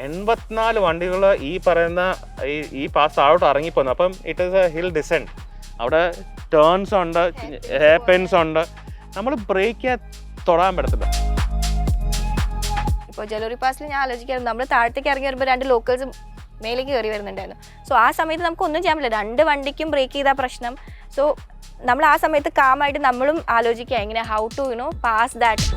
84 വണ്ടികൾ ഈ പറയുന്ന ഈ പാസ് താഴോട്ട് ഇറങ്ങിപ്പോന്നു. അപ്പം it is A hill descend. അവിടെ ടേൺസ് ഉണ്ട്, ഹെയർ പെൻസ് ഉണ്ട്. നമ്മൾ ബ്രേക്ക് തൊടാൻ പറ്റത്തില്ല. ഇപ്പോൾ ജലോറി പാസിൽ ഞാൻ ആലോചിക്കായിരുന്നു, നമ്മൾ താഴത്തേക്ക് ഇറങ്ങി വരുമ്പോൾ 2 ലോക്കൽസും മേലേക്ക് കയറി വരുന്നുണ്ടായിരുന്നു. സോ ആ സമയത്ത് നമുക്കൊന്നും ചെയ്യാൻ പറ്റില്ല, 2 വണ്ടിക്കും ബ്രേക്ക് ചെയ്താൽ പ്രശ്നം. സോ നമ്മൾ ആ സമയത്ത് കാമായിട്ട് നമ്മളും ആലോചിക്കുക എങ്ങനെ ഹൗ ടു പാസ് ദാറ്റ്.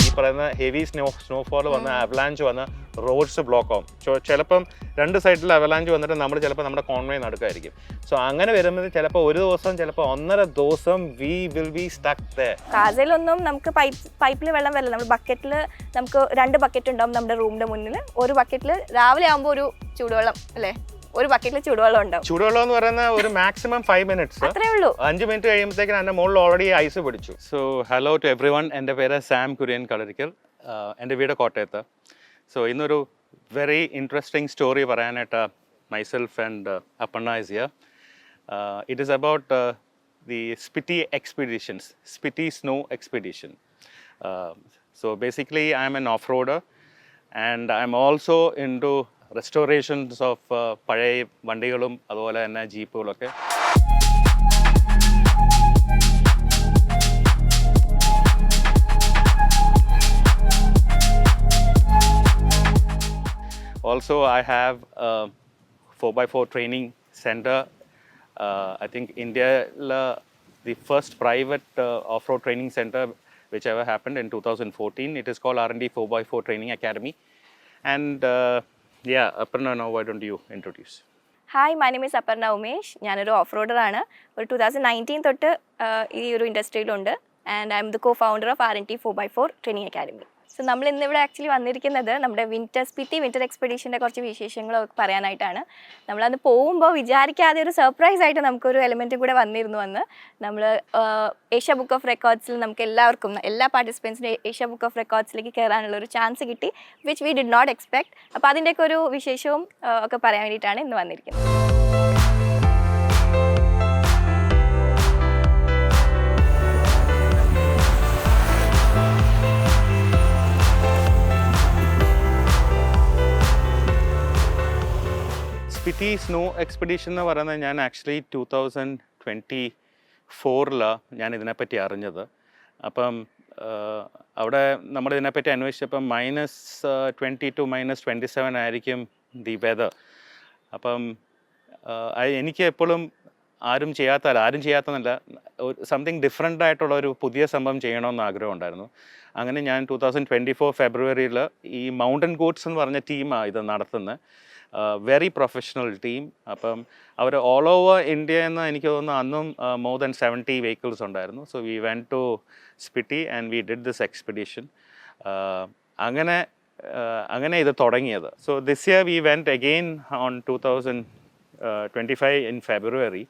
ഈ പറയുന്ന ഹെവി സ്നോഫോൾ വന്ന് അവലാഞ്ച് വന്ന് റോഡ്സ് ബ്ലോക്ക് ആവും. ചിലപ്പം 2 സൈഡിൽ അവലാഞ്ച് വന്നിട്ട് നമ്മൾ ചിലപ്പോൾ നമ്മുടെ കോൺവേ നടക്കായിരിക്കും. സോ അങ്ങനെ വരുന്നത് ചിലപ്പോൾ ഒരു ദിവസം, ചിലപ്പോൾ 1.5 ദിവസം we will be stuck there. കാസയിലൊന്നും നമുക്ക് പൈപ്പിൽ വെള്ളം വരില്ല. നമ്മൾ ബക്കറ്റിൽ നമുക്ക് 2 ബക്കറ്റ് ഉണ്ടാവും നമ്മുടെ റൂമിൻ്റെ മുന്നിൽ. ഒരു ബക്കറ്റിൽ രാവിലെ ആകുമ്പോൾ ഒരു ചൂടുവെള്ളം അല്ലേ, ഒരു ബക്കറ്റിൽ ചൂടുവെള്ളം ഉണ്ടാവും. ചൂടുവെള്ളം എന്ന് പറയുന്ന ഒരു മാക്സിമം 5 minutes. അത്രേ ഉള്ളൂ. 5 മിനിറ്റ് കഴിയുമ്പോഴത്തേക്കും എൻ്റെ മുകളിൽ ഓൾറെഡി ഐസ് പിടിച്ചു. So hello to everyone. എൻ്റെ പേര് സാം കുര്യൻ കളരിക്കൽ. എൻ്റെ വീട് കോട്ടയത്ത്. സോ ഇന്നൊരു വെരി ഇൻട്രസ്റ്റിംഗ് സ്റ്റോറി പറയാനായിട്ട് myself and Aparna is here. It is about the Spiti expeditions, Spiti snow expedition. So basically I am an off roader and I am also into restorations of പഴയ വണ്ടികളും അതുപോലെ തന്നെ ജീപ്പുകളൊക്കെ. Also, I have a 4x4 training center. I think India, the first private off-road training center which ever happened in 2014. It is called R&D 4x4 Training Academy. And yeah, Aparna, now why don't you introduce? Hi, my name is Aparna Umesh. ഞാനൊരു off റോഡറാണ്. ഒരു 2019 തൊട്ട് ഈ ഒരു ഇൻഡസ്ട്രിയിലുണ്ട്. And I am the co founder of R&D 4x4 training academy. So നമ്മൾ ഇന്നിവിടെ actually വന്നിരിക്കുന്നത് നമ്മുടെ സ്പിറ്റി വിൻ്റർ എക്സ്പെഡീഷൻ്റെ കുറച്ച് വിശേഷങ്ങളൊക്കെ പറയാനായിട്ടാണ്. നമ്മളന്ന് പോകുമ്പോൾ വിചാരിക്കാതെ ഒരു സർപ്രൈസ് ആയിട്ട് നമുക്കൊരു എലിമെൻറ്റും കൂടെ വന്നിരുന്നു. അന്ന് നമ്മൾ ഏഷ്യ ബുക്ക് ഓഫ് റെക്കോർഡ്സിൽ നമുക്ക് എല്ലാവർക്കും, എല്ലാ പാർട്ടിസിപ്പൻസിനും ഏഷ്യ ബുക്ക് ഓഫ് റെക്കോർഡ്സിലേക്ക് കയറാനുള്ള ഒരു ചാൻസ് കിട്ടി, which we did not expect. അപ്പോൾ അതിൻ്റെയൊക്കെ ഒരു വിശേഷവും ഒക്കെ പറയാൻ വേണ്ടിയിട്ടാണ് ഇന്ന് വന്നിരിക്കുന്നത്. സ്പിറ്റി സ്നോ എക്സ്പെഡീഷൻ എന്ന് പറയുന്നത് ഞാൻ ആക്ച്വലി 2024 ഞാൻ ഇതിനെപ്പറ്റി അറിഞ്ഞത്. അപ്പം അവിടെ നമ്മളിതിനെപ്പറ്റി അന്വേഷിച്ചപ്പം -20 to -27 ആയിരിക്കും ദി വെതർ. അപ്പം എനിക്ക് എപ്പോഴും ആരും ചെയ്യാത്തതല്ല, സംതിങ് ഡിഫറെൻ്റ് ആയിട്ടുള്ള ഒരു പുതിയ സംഭവം ചെയ്യണമെന്ന് ആഗ്രഹമുണ്ടായിരുന്നു. അങ്ങനെ ഞാൻ 2024 ഫെബ്രുവരിയിൽ ഈ മൗണ്ടൻ ഗോട്ട്സ് എന്ന് പറഞ്ഞ ടീമാണ് ഇത് നടത്തുന്നത്. Very professional team. അപ്പം അവർ ഓൾ ഓവർ ഇന്ത്യ എന്ന് എനിക്ക് തോന്നുന്നു അന്നും മോർ ദാൻ 70 വെഹിക്കിൾസ് ഉണ്ടായിരുന്നു. So we went to Spiti and we did this expedition. അങ്ങനെ ഇത് തുടങ്ങിയത്. So this year we went again on 2025 in February.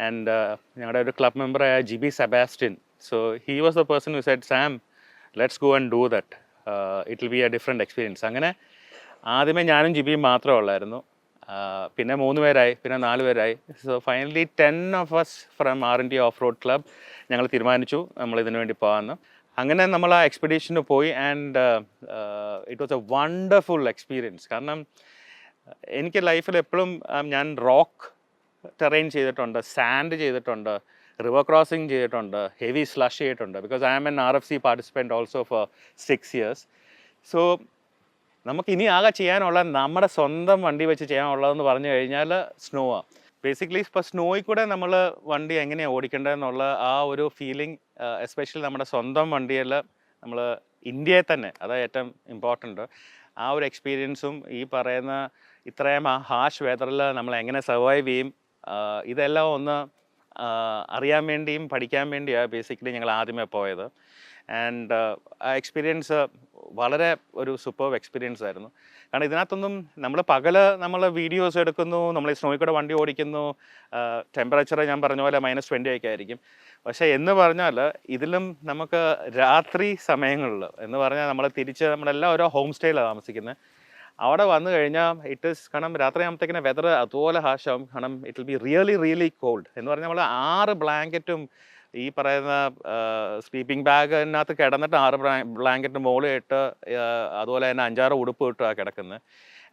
And ഞങ്ങളുടെ ഒരു ക്ലബ് മെമ്പറായ GB Sebastian, so he was the person who said Sam let's go and do that, it will be a different experience. അങ്ങനെ ആദ്യമേ ഞാനും ജിബിയും മാത്രമേ ഉള്ളായിരുന്നു. പിന്നെ 3 പേരായി, പിന്നെ 4 പേരായി. So finally 10 of us from R&D off road club ഞങ്ങൾ തീരുമാനിച്ചു നമ്മൾ ഇതിനു വേണ്ടി പോകാമെന്ന്. അങ്ങനെ നമ്മൾ ആ എക്സ്പെഡീഷന് പോയി. And it was a wonderful experience. കാരണം എനിക്ക് ലൈഫിൽ എപ്പോഴും ഞാൻ റോക്ക് ടെറൈൻ ചെയ്തിട്ടുണ്ട്, സാൻഡ് ചെയ്തിട്ടുണ്ട്, റിവർ ക്രോസിങ് ചെയ്തിട്ടുണ്ട്, ഹെവി സ്ലഷ് ചെയ്തിട്ടുണ്ട്. Because I am an RFC participant also for 6 years. So നമുക്ക് ഇനി ആകെ ചെയ്യാനുള്ള നമ്മുടെ സ്വന്തം വണ്ടി വെച്ച് ചെയ്യാനുള്ളതെന്ന് പറഞ്ഞു കഴിഞ്ഞാൽ സ്നോ ആണ്. ബേസിക്കലി ഇപ്പോൾ സ്നോയിൽ കൂടെ നമ്മൾ വണ്ടി എങ്ങനെയാണ് ഓടിക്കേണ്ടതെന്നുള്ള ആ ഒരു ഫീലിംഗ്, എസ്പെഷ്യലി നമ്മുടെ സ്വന്തം വണ്ടിയിൽ നമ്മൾ ഇന്ത്യയിൽ തന്നെ, അതാണ് ഏറ്റവും ഇമ്പോർട്ടൻറ്റ്. ആ ഒരു എക്സ്പീരിയൻസും ഈ പറയുന്ന ഇത്രയും ആ ഹാഷ് വെതറിൽ നമ്മൾ എങ്ങനെ സർവൈവ് ചെയ്യും, ഇതെല്ലാം ഒന്ന് അറിയാൻ വേണ്ടിയും പഠിക്കാൻ വേണ്ടിയാണ് ബേസിക്കലി ഞങ്ങൾ ആദ്യമേ പോയത്. ആൻഡ് ആ എക്സ്പീരിയൻസ് വളരെ ഒരു സൂപ്പർബ് എക്സ്പീരിയൻസ് ആയിരുന്നു. കാരണം ഇതിനകത്തൊന്നും നമ്മൾ വീഡിയോസ് എടുക്കുന്നു, നമ്മൾ ഈ സ്നോയിൽ കൂടെ വണ്ടി ഓടിക്കുന്നു, ടെമ്പറേച്ചർ ഞാൻ പറഞ്ഞ പോലെ -20 ഒക്കെ ആയിരിക്കും. പക്ഷേ എന്ന് പറഞ്ഞാൽ ഇതിലും നമുക്ക് രാത്രി സമയങ്ങളിൽ എന്ന് പറഞ്ഞാൽ നമ്മളെല്ലാം ഓരോ ഹോം സ്റ്റേയിലാണ് താമസിക്കുന്നത്. അവിടെ വന്നു കഴിഞ്ഞാൽ കാരണം രാത്രി ആകുമ്പോഴത്തേക്കിന് വെതർ അതുപോലെ ഹാഷാവും. കാരണം it will be really cold. എന്ന് പറഞ്ഞാൽ നമ്മൾ 6 ബ്ലാങ്കറ്റും ഈ പറയുന്ന സ്ലീപ്പിംഗ് ബാഗിനകത്ത് കിടന്നിട്ട് 6 ബ്ലാങ്കറ്റ് മുകളിൽ ഇട്ട് അതുപോലെ തന്നെ 5-6 ഉടുപ്പ് ഇട്ടാണ് കിടക്കുന്നത്.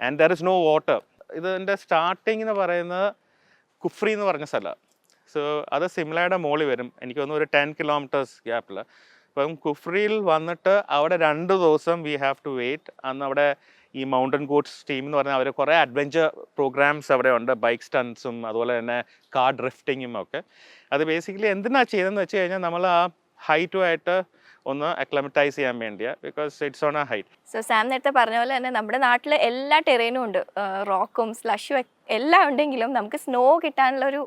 And there is no water. ഇതിൻ്റെ സ്റ്റാർട്ടിങ് എന്ന് പറയുന്നത് കുഫ്രി എന്ന് പറഞ്ഞ സ്ഥലമാണ്. സോ അത് സിംലയുടെ മുകളിൽ വരും, എനിക്ക് തോന്നുന്നു ഒരു 10 കിലോമീറ്റേഴ്സ് ഗ്യാപ്പിൽ. അപ്പം കുഫ്രിയിൽ വന്നിട്ട് അവിടെ 2 ദിവസം വി ഹാവ് ടു വെയിറ്റ്. അന്ന് അവിടെ ഈ മൗണ്ടൻ ഗോട്ട്സ് ടീം എന്ന് പറഞ്ഞാൽ അവർ കുറേ അഡ്വഞ്ചർ പ്രോഗ്രാംസ് അവിടെ ഉണ്ട്, ബൈക്ക് സ്റ്റൺസും അതുപോലെ തന്നെ കാർ ഡ്രിഫ്റ്റിങ്ങും ഒക്കെ. അത് ബേസിക്കലി എന്തിനാണ് ചെയ്തതെന്ന് വെച്ച് കഴിഞ്ഞാൽ നമ്മൾ ആ ഹൈറ്റുമായിട്ട് ഒന്ന് അക്ലമറ്റൈസ് ചെയ്യാൻ വേണ്ടിയാണ്, because it's on A height. So Sam നേരത്തെ പറഞ്ഞ പോലെ തന്നെ നമ്മുടെ നാട്ടിൽ എല്ലാ ടെറേനും ഉണ്ട്, റോക്കും സ്ലഷും എല്ലാം ഉണ്ടെങ്കിലും നമുക്ക് സ്നോ കിട്ടാനുള്ളൊരു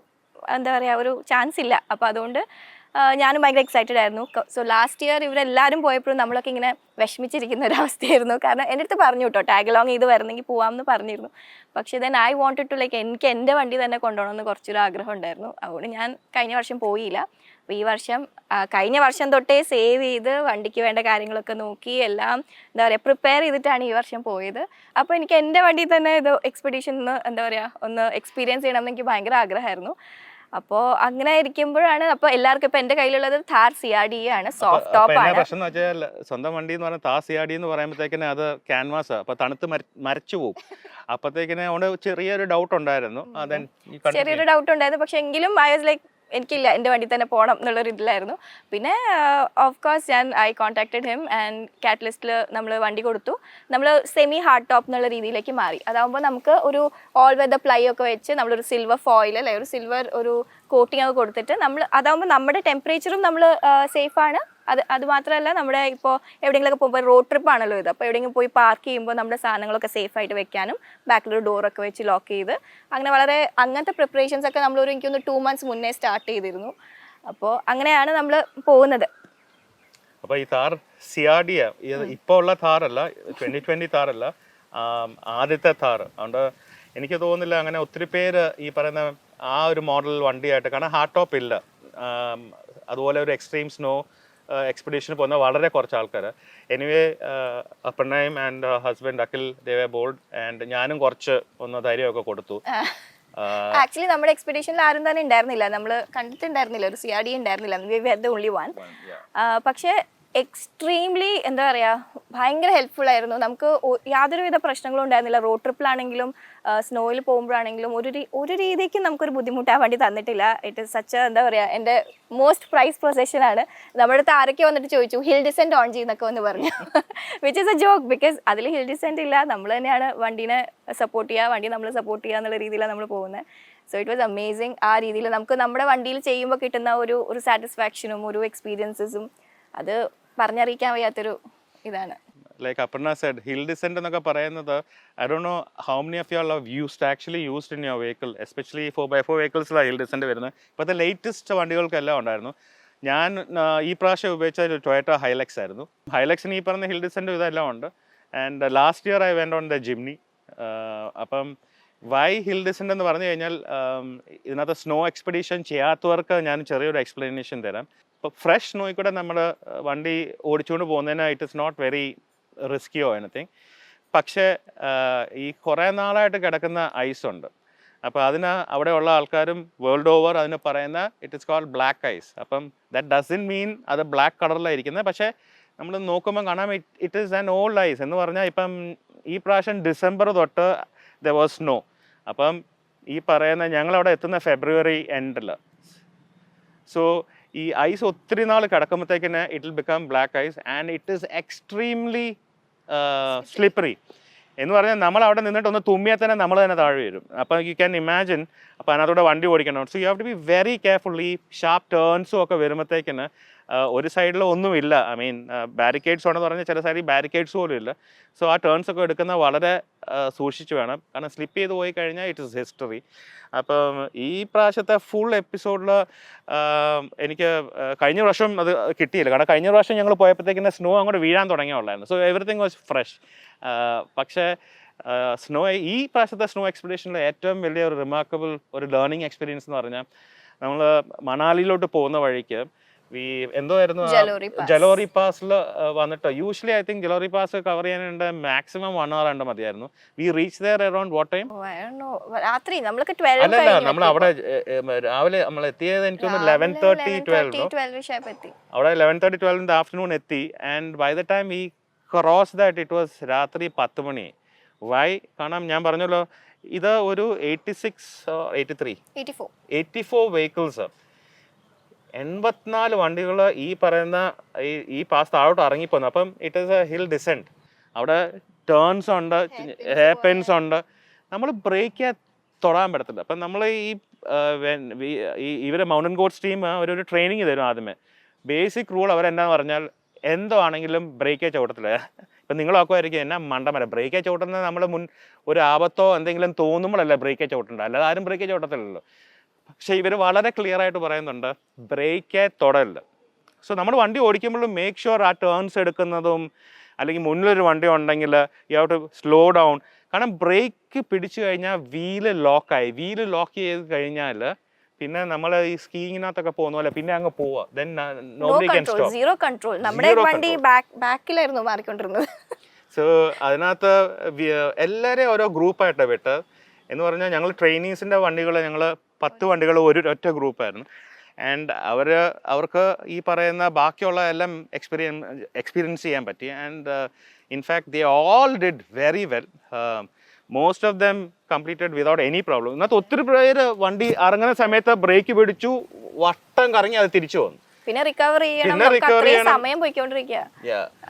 എന്താ പറയുക ഒരു ചാൻസ് ഇല്ല. അപ്പോൾ അതുകൊണ്ട് ഞാനും ഭയങ്കര എക്സൈറ്റഡ് ആയിരുന്നു. സോ ലാസ്റ്റ് ഇയർ ഇവരെല്ലാവരും പോയപ്പോഴും നമ്മളൊക്കെ ഇങ്ങനെ വിഷമിച്ചിരിക്കുന്ന ഒരു അവസ്ഥയായിരുന്നു. കാരണം എൻ്റെ അടുത്ത് പറഞ്ഞു കേട്ടോ ടാഗ് അലോങ് ചെയ്ത് വരുന്നെങ്കിൽ പോവാമെന്ന് പറഞ്ഞിരുന്നു. പക്ഷേ then I wanted to like എനിക്ക് എൻ്റെ വണ്ടി തന്നെ കൊണ്ടുപോകണമെന്ന് കുറച്ചൊരു ആഗ്രഹം ഉണ്ടായിരുന്നു. അതുകൊണ്ട് ഞാൻ കഴിഞ്ഞ വർഷം പോയില്ല. അപ്പോൾ ഈ വർഷം കഴിഞ്ഞ വർഷം തൊട്ടേ സേവ് ചെയ്ത് വണ്ടിക്ക് വേണ്ട കാര്യങ്ങളൊക്കെ നോക്കി എല്ലാം എന്താ പറയുക പ്രിപ്പയർ ചെയ്തിട്ടാണ് ഈ വർഷം പോയത്. അപ്പോൾ എനിക്ക് എൻ്റെ വണ്ടിയിൽ തന്നെ ഇത് എക്സ്പെഡീഷൻ എന്താ പറയുക ഒന്ന് എക്സ്പീരിയൻസ് ചെയ്യണമെന്ന് എനിക്ക് ഭയങ്കര ആഗ്രഹമായിരുന്നു. അപ്പോൾ അങ്ങനെ ഇരിക്കുമ്പോഴാണ് അപ്പോൾ എല്ലാവർക്കും ഇപ്പൊ എന്റെ കയ്യിലുള്ളത് താർ CRD ആണ്, സോഫ്റ്റ് ടോപ്പ് ആണ്. പ്രശ്നം എന്ന് വെച്ചാൽ സ്വന്തം വണ്ടി എന്ന് പറഞ്ഞാൽ താർ CRD എന്ന് പറയുമ്പോഴത്തേക്കിന് അത് ക്യാൻവാസ്, അപ്പൊ തണുത്ത് മരച്ചു പോകും. അപ്പത്തേക്കിന് അവിടെ ചെറിയൊരു ഡൗട്ട് ഉണ്ടായിരുന്നു. ചെറിയൊരു ഡൗട്ട് ഉണ്ടായിരുന്നു, പക്ഷെ എങ്കിലും ഐ വാസ് ലൈക്ക് എനിക്കില്ല എൻ്റെ വണ്ടി തന്നെ പോകണം എന്നുള്ളൊരു ഇതിലായിരുന്നു. പിന്നെ of course I contacted him and കാറ്റലിസ്റ്റിൽ നമ്മൾ വണ്ടി കൊടുത്തു. നമ്മൾ സെമി ഹാർഡ് ടോപ്പ് എന്നുള്ള രീതിയിലേക്ക് മാറി. അതാകുമ്പോൾ നമുക്ക് ഒരു ഓൾ വെതർ പ്ലൈ ഒക്കെ വെച്ച് നമ്മളൊരു സിൽവർ ഫോയിൽ അല്ലെ ഒരു സിൽവർ ഒരു കോട്ടിംഗ് ഒക്കെ കൊടുത്തിട്ട് നമ്മൾ അതാകുമ്പോൾ നമ്മുടെ ടെമ്പറേച്ചറും നമ്മൾ സേഫാണ്. അത് മാത്രമല്ല നമ്മുടെ ഇപ്പോൾ എവിടെയെങ്കിലുമൊക്കെ പോകുമ്പോൾ റോഡ് ട്രിപ്പ് ആണല്ലോ ഇത്, അപ്പോൾ എവിടെയെങ്കിലും പോയി പാർക്ക് ചെയ്യുമ്പോൾ നമ്മുടെ സാധനങ്ങളൊക്കെ സേഫായിട്ട് വെക്കാനും ബാക്കിലൊരു ഡോറൊക്കെ വെച്ച് ലോക്ക് ചെയ്ത് അങ്ങനെ വളരെ അങ്ങനത്തെ പ്രിപ്പറേഷൻസ് ഒക്കെ നമ്മളൊരു എനിക്കൊന്ന് 2 months മുന്നേ സ്റ്റാർട്ട് ചെയ്തിരുന്നു. അപ്പോൾ അങ്ങനെയാണ് നമ്മൾ പോകുന്നത്. അപ്പോൾ ഈ താർ CRD ഇപ്പോൾ ഉള്ള താറല്ല, 2020 താറല്ല, ആദ്യത്തെ താർ. അതുകൊണ്ട് എനിക്ക് തോന്നുന്നില്ല അങ്ങനെ ഒത്തിരി പേര് ഈ പറയുന്ന ആ ഒരു മോഡൽ വണ്ടിയായിട്ട്, കാരണം ഹാർഡ് ടോപ്പ് ഇല്ല, അതുപോലെ ഒരു എക്സ്ട്രീം സ്നോ എക്സ്പെഡീഷന് പോകുന്ന വളരെ കുറച്ച് ആൾക്കാർ. എനിവേ അപർണയും and husband Akhil they were bold and ഞാനും കുറച്ച് ഒന്ന് ധൈര്യമൊക്കെ കൊടുത്തു. ആക്ച്വലി നമ്മുടെ എക്സ്പെഡീഷനിൽ ആരും തന്നെ ഉണ്ടായിരുന്നില്ല, നമ്മൾ കണ്ടിട്ടുണ്ടായിരുന്നില്ല, ഒരു CRD ഉണ്ടായിരുന്നില്ല, we were the only one. പക്ഷേ എക്സ്ട്രീംലി എന്താ പറയുക ഭയങ്കര ഹെൽപ്ഫുൾ ആയിരുന്നു. നമുക്ക് യാതൊരുവിധ പ്രശ്നങ്ങളും ഉണ്ടായിരുന്നില്ല. റോഡ് ട്രിപ്പിലാണെങ്കിലും സ്നോയിൽ പോകുമ്പോഴാണെങ്കിലും ഒരു രീതിക്ക് നമുക്കൊരു ബുദ്ധിമുട്ട് ആ വണ്ടി തന്നിട്ടില്ല. ഇറ്റ് ഇസ് സച്ച് എന്താ പറയുക എൻ്റെ മോസ്റ്റ് പ്രൈസ് പൊസഷനാണ്. നമ്മുടെ അടുത്ത് ആരൊക്കെ വന്നിട്ട് ചോദിച്ചു ഹിൽ ഡിസെൻറ്റ് ഓൺ ചെയ്യുന്നൊക്കെ വന്ന് പറഞ്ഞു, which is A joke, because അതിൽ ഹിൽ ഡിസെൻറ്റ് ഇല്ല, നമ്മൾ തന്നെയാണ് വണ്ടീനെ സപ്പോർട്ട് ചെയ്യുക, വണ്ടി നമ്മൾ സപ്പോർട്ട് ചെയ്യുക എന്നുള്ള രീതിയിലാണ് നമ്മൾ പോകുന്നത്. So it was amazing. ആ രീതിയിൽ നമുക്ക് നമ്മുടെ വണ്ടിയിൽ ചെയ്യുമ്പോൾ കിട്ടുന്ന ഒരു സാറ്റിസ്ഫാക്ഷനും ഒരു എക്സ്പീരിയൻസസും അത് പറഞ്ഞറിയിക്കാൻ വയ്യാത്തൊരു ഇതാണ്. Like Aparna said, hill descent എന്നൊക്കെ പറയുന്നത് I don't know how many of you are actually used in your vehicle, especially 4x4 വെഹിക്കിൾസിലാണ് ഹിൽ ഡിസെൻറ്റ് വരുന്നത്. ഇപ്പോഴത്തെ ലേറ്റസ്റ്റ് വണ്ടികൾക്കെല്ലാം ഉണ്ടായിരുന്നു. ഞാൻ ഈ പ്രാവശ്യം ഉപയോഗിച്ച ടൊയോട്ട ഹൈലക്സ് ആയിരുന്നു. ഹൈലക്സിന് ഈ പറഞ്ഞ ഹിൽ ഡിസെൻറ്റും ഇതെല്ലാം ഉണ്ട്. And last year I went on the Jimny. അപ്പം വൈ ഹിൽ ഡിസെൻറ്റ് എന്ന് പറഞ്ഞു കഴിഞ്ഞാൽ ഇതിനകത്ത് സ്നോ എക്സ്പെഡീഷൻ ചെയ്യാത്തവർക്ക് ഞാൻ ചെറിയൊരു എക്സ്പ്ലനേഷൻ തരാം. ഇപ്പോൾ ഫ്രഷ് സ്നോയിൽ കൂടെ നമ്മൾ വണ്ടി ഓടിച്ചുകൊണ്ട് പോകുന്നതിന് ഇറ്റ് ഇസ് നോട്ട് വെരി റിസ്കിയോ എനിത്തിങ്. പക്ഷേ ഈ കുറേ നാളായിട്ട് കിടക്കുന്ന ഐസ് ഉണ്ട്. അപ്പോൾ അതിന് അവിടെയുള്ള ആൾക്കാരും വേൾഡ് ഓവർ അതിന് പറയുന്ന it is called black ice. അപ്പം ദാറ്റ് ഡസൻ മീൻ അത് ബ്ലാക്ക് കളറിലായിരിക്കുന്നത്, പക്ഷേ നമ്മൾ നോക്കുമ്പോൾ കാണാം it is an old ice എന്ന് പറഞ്ഞാൽ ഇപ്പം ഈ പ്രാവശ്യം ഡിസംബർ തൊട്ട് ദർ വാസ് സ്നോ. അപ്പം ഈ പറയുന്ന ഞങ്ങളവിടെ എത്തുന്ന ഫെബ്രുവരി എൻഡിൽ. സോ ഈ ഐസ് ഒത്തിരി നാൾ കിടക്കുമ്പോഴത്തേക്കിന് it will become black ice and it is extremely slippery എന്ന് പറഞ്ഞാൽ നമ്മൾ അവിടെ നിന്നിട്ട് ഒന്ന് തുമ്മിയാൽ തന്നെ നമ്മൾ തന്നെ താഴെ വരും. അപ്പോൾ യു ക്യാൻ ഇമാജിൻ. അപ്പോൾ അതിനകത്തൂടെ വണ്ടി ഓടിക്കണം. So you have to be very careful. ഈ ഷാർപ്പ് ടേൺസും ഒക്കെ വരുമ്പോഴത്തേക്കിന് ഒരു സൈഡിൽ ഒന്നുമില്ല, ഐ മീൻ ബാരിക്കേഡ്സ് ഉണ്ടെന്ന് പറഞ്ഞാൽ ചില സൈഡിൽ ബാരിക്കേഡ്സ് പോലും ഇല്ല. സോ ആ ടേൺസ് ഒക്കെ എടുക്കുന്ന വളരെ സൂക്ഷിച്ച് വേണം, കാരണം സ്ലിപ്പ് ചെയ്ത് പോയി കഴിഞ്ഞാൽ ഇറ്റ് ഇസ് ഹിസ്റ്ററി. അപ്പം ഈ പ്രാവശ്യത്തെ ഫുൾ എപ്പിസോഡിൽ എനിക്ക് കഴിഞ്ഞ പ്രാവശ്യം അത് കിട്ടിയില്ല, കാരണം കഴിഞ്ഞ പ്രാവശ്യം ഞങ്ങൾ പോയപ്പോഴത്തേക്കിന് സ്നോ അങ്ങോട്ട് വീഴാൻ തുടങ്ങിയുള്ളായിരുന്നു. So everything was fresh. പക്ഷേ സ്നോ ഈ പ്രാവശ്യത്തെ സ്നോ എക്സ്പെഡീഷനിൽ ഏറ്റവും വലിയ ഒരു റിമാർക്കബിൾ ഒരു ലേണിംഗ് എക്സ്പീരിയൻസ് എന്ന് പറഞ്ഞാൽ നമ്മൾ മണാലിയിലോട്ട് പോകുന്ന വഴിക്ക് എന്തായിരുന്നു Jalori Pass. ജലോറി പാസിൽ വന്നിട്ട് usually I think Jalori pass cover ചെയ്യാനുണ്ട് മാക്സിമം 1 hour ഉണ്ട് മതിയായിരുന്നു. We reach there around what time? രാത്രി നമ്മളൊക്കെ 12 അല്ലല്ല നമ്മൾ അവിടെ രാവിലെ നമ്മൾ എത്തിയത് എനിക്കൊന്ന് 11:30 12 അവിടെ 11:30 12 in the afternoon എത്തി. And by the time we cross that it was രാത്രി 10 മണി. വൈ? കാരണം ഞാൻ പറഞ്ഞല്ലോ ഇത് ഒരു 84 വെഹിക്കിൾസ് 84 വണ്ടികൾ ഈ പറയുന്ന ഈ പാസ് താഴോട്ട് ഇറങ്ങിപ്പോന്നു. അപ്പം it is A hill decent. അവിടെ ടേൺസ് ഉണ്ട്, ഹെയർ പിൻസ് ഉണ്ട്. നമ്മൾ ബ്രേക്ക് തൊടാൻ പറ്റത്തില്ല. അപ്പം നമ്മൾ ഇവരെ മൗണ്ടൻ ഗോഡ്സ് ടീം ഒരു ട്രെയിനിങ് തരും ആദ്യമേ. ബേസിക് റൂൾ അവരെന്താന്ന് പറഞ്ഞാൽ എന്തോ ആണെങ്കിലും ബ്രേക്കേ ചവിട്ടത്തില്ല. ഇപ്പം നിങ്ങളൊക്കെയായിരിക്കും എന്നാ മണ്ടമര ബ്രേക്കേ ചവിട്ടുന്നത് നമ്മൾ ഒരു ആപത്തോ എന്തെങ്കിലും തോന്നുമ്പോഴല്ല ബ്രേക്കേ ചവിട്ടണ്ട, അല്ലാതെ ആരും ബ്രേക്കേ ചവിട്ടത്തില്ലല്ലോ. പക്ഷെ ഇവർ വളരെ ക്ലിയർ ആയിട്ട് പറയുന്നുണ്ട് ബ്രേക്കേ തൊടല്ല. സോ നമ്മൾ വണ്ടി ഓടിക്കുമ്പോഴും മേക്ക് ഷുവർ ആ ടേൺസ് എടുക്കുന്നതും അല്ലെങ്കിൽ മുന്നിലൊരു വണ്ടി ഉണ്ടെങ്കിൽ you have to slow down. കാരണം ബ്രേക്ക് പിടിച്ചു കഴിഞ്ഞാൽ വീല് ലോക്ക് ചെയ്ത് കഴിഞ്ഞാൽ പിന്നെ നമ്മൾ ഈ സ്കീയിങ്ങിനകത്തൊക്കെ പോകുന്ന പോലെ പിന്നെ അങ്ങ് പോവാ. Then nobody can stop. Zero control. നമ്മുടെ വണ്ടി ബാക്കിലായിരുന്നു മാറിക്കൊണ്ടിരുന്നത്. സോ അതിനകത്ത് എല്ലാവരെയും ഓരോ ഗ്രൂപ്പായിട്ടാണ് വിട്ട്. എന്ന് പറഞ്ഞാൽ ഞങ്ങൾ ട്രെയിനീസിൻ്റെ വണ്ടികൾ ഞങ്ങൾ 10 വണ്ടികൾ ഒറ്റ ഗ്രൂപ്പായിരുന്നു. ആൻഡ് അവർക്ക് ഈ പറയുന്ന ബാക്കിയുള്ള എല്ലാം എക്സ്പീരിയൻസ് ചെയ്യാൻ പറ്റി. And in fact they all did very well. Most of them completed without any problem. ഇന്നത്തെ ഒത്തിരി പേര് വണ്ടി ഇറങ്ങുന്ന സമയത്ത് ബ്രേക്ക് പിടിച്ചു വട്ടം കറങ്ങി അത് തിരിച്ചു വന്നു. പിന്നെ റിക്കവർ ചെയ്യണം, സമയം പോയിക്കൊണ്ടിരിക്കുക.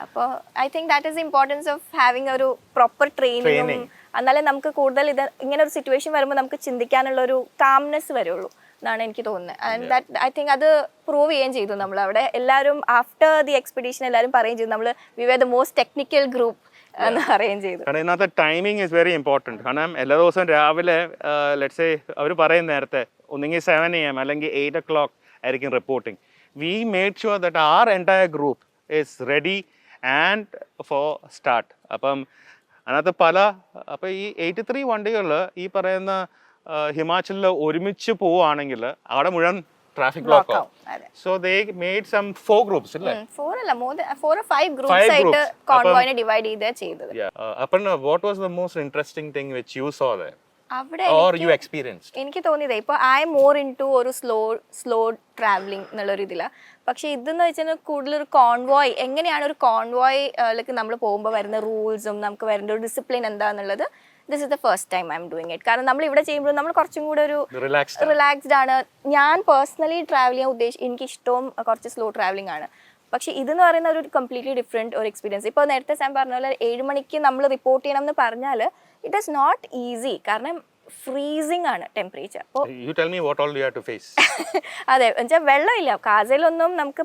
അപ്പോൾ I think that is importance of having ഒരു പ്രോപ്പർ ട്രെയിനിങ്. എന്നാലേ നമുക്ക് കൂടുതൽ ഇങ്ങനെ ഒരു സിറ്റുവേഷൻ വരുമ്പോൾ നമുക്ക് ചിന്തിക്കാനുള്ള ഒരു കാംനെസ് വരുള്ളൂ എന്നാണ് എനിക്ക് തോന്നുന്നത്. ആൻഡ് ദാറ്റ് ഐ തിങ്ക് അത് പ്രൂവ് ചെയ്യുകയും ചെയ്തു. നമ്മൾ അവിടെ എല്ലാവരും ആഫ്റ്റർ ദി എക്സ്പെഡീഷൻ എല്ലാവരും പറയുകയും ചെയ്തു നമ്മൾ we were the most technical group എന്ന് പറയുകയും ചെയ്തു. കാരണം ഇതിനകത്ത് ടൈമിങ് ഈസ് വെരി ഇമ്പോർട്ടൻറ്റ്. കാരണം എല്ലാ ദിവസവും രാവിലെ ലെറ്റ്സ് സേ അവർ പറയും നേരത്തെ ഒന്നെങ്കിൽ 7 AM അല്ലെങ്കിൽ 8 o'clock ആയിരിക്കും reporting. We made sure that our entire group is ready and for start. അപ്പം അതിനകത്ത് അപ്പോൾ ഈ 83 വണ്ടികൾ ഈ പറയുന്ന ഹിമാചലിൽ ഒരുമിച്ച് പോവുകയാണെങ്കിൽ അവിടെ മുഴുവൻ ട്രാഫിക് ബ്ലോക്ക് ആവും. So they made some 4 groups അല്ലേ? 4 അല്ല, 4 or 5 groups ആയിട്ട് കോൺവോയിനെ ഡിവൈഡ് ചെയ്ത് ചെയ്തത്. അപ്പം what was the most interesting thing which you saw there അവിടെ ഓർ യു എക്സ്പീരിയൻസ്ഡ്? എനിക്ക് തോന്നിയത് ഇപ്പോൾ I'm more into ഒരു സ്ലോ ട്രാവലിംഗ് എന്നുള്ളൊരു ഇതിലാണ്. പക്ഷേ ഇതെന്ന് വെച്ചാൽ കൂടുതൽ ഒരു കോൺവോയ്, എങ്ങനെയാണ് ഒരു കോൺവോയിലേക്ക് നമ്മൾ പോകുമ്പോൾ വരുന്ന റൂൾസും നമുക്ക് വരുന്ന ഒരു ഡിസിപ്ലിൻ എന്താണെന്നുള്ളത് this is the first time I am doing it. കാരണം നമ്മൾ ഇവിടെ ചെയ്യുമ്പോൾ നമ്മൾ കുറച്ചും കൂടെ ഒരു റിലാക്സ്ഡ് ആണ്. ഞാൻ പേഴ്സണലി ട്രാവൽ ചെയ്യാൻ എനിക്കിഷ്ടവും കുറച്ച് സ്ലോ ട്രാവലിംഗ് ആണ്. പക്ഷേ ഇതെന്ന് പറയുന്ന ഒരു കംപ്ലീറ്റ്ലി ഡിഫറെൻറ്റ് ഒരു എക്സ്പീരിയൻസ്. ഇപ്പോൾ നേരത്തെ സാം പറഞ്ഞ പോലെ 7 മണിക്ക് നമ്മൾ റിപ്പോർട്ട് ചെയ്യണം എന്ന് പറഞ്ഞാൽ ഇറ്റ് ഈസ് നോട്ട് ഈസി. കാരണം ഫ്രീസിങ് ആണ് ടെമ്പറേച്ചർ. അപ്പോൾ അതെ, എന്നുവെച്ചാൽ വെള്ളമില്ല കാസയിലൊന്നും. നമുക്ക്